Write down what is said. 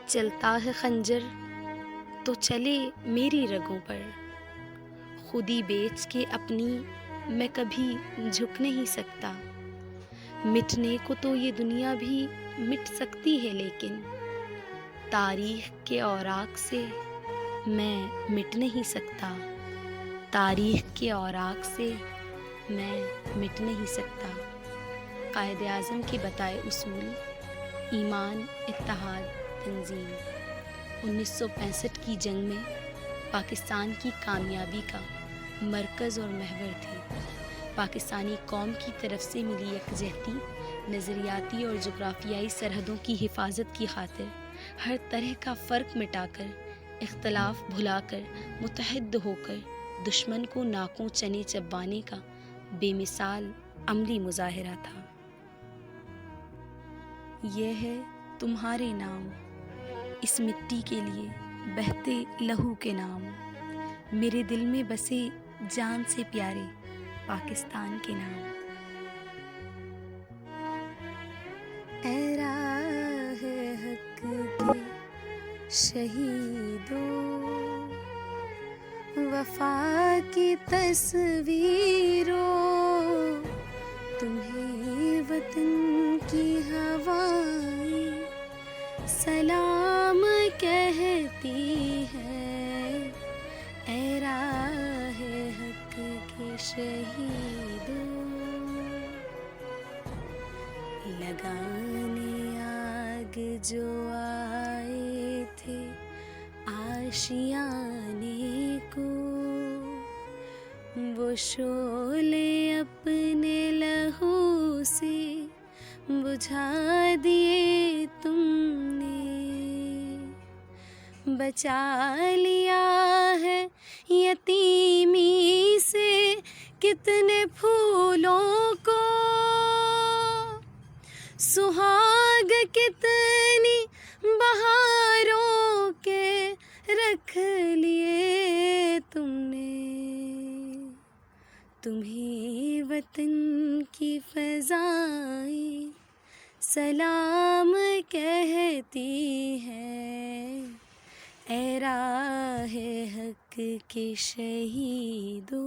چلتا ہے خنجر تو چلے میری رگوں پر، خودی بیچ کے اپنی میں کبھی جھک نہیں سکتا۔ مٹنے کو تو یہ دنیا بھی مٹ سکتی ہے، لیکن تاریخ کے اوراق سے میں مٹ نہیں سکتا، تاریخ کے اوراق سے میں مٹ نہیں سکتا۔ قائد اعظم کے بتائے اصول، ایمان، اتحاد، تنظیم 1965 کی جنگ میں پاکستان کی کامیابی کا مرکز اور محور تھے۔ پاکستانی قوم کی طرف سے ملی یکجہتی، نظریاتی اور جغرافیائی سرحدوں کی حفاظت کی خاطر ہر طرح کا فرق مٹا کر، اختلاف بھلا کر، متحد ہو کر دشمن کو ناکوں چنے چبانے کا بے مثال عملی مظاہرہ تھا۔ یہ ہے تمہارے نام، اس مٹی کے لیے بہتے لہو کے نام، میرے دل میں بسے جان سے پیارے پاکستان کے نام۔ اے راہ حق کے شہیدوں، وفا کی تصویروں، تمہیں وطن کی ہوائیں سلام کہتی ہے۔ اے راہ حق کے شہیدوں، لگانے آگ جو آئے تھے آشیانے کو، وہ شعلے اپنے لہو سے بجھا دیے تم نے، بچا لیا ہے یتیمی سے کتنے پھولوں کو، سہاگ کتنی بہاروں کے رکھ لیے تم نے، تمہیں وطن کی فضائیں سلام کہتی ہے۔ اے راہ حق کے شہیدوں۔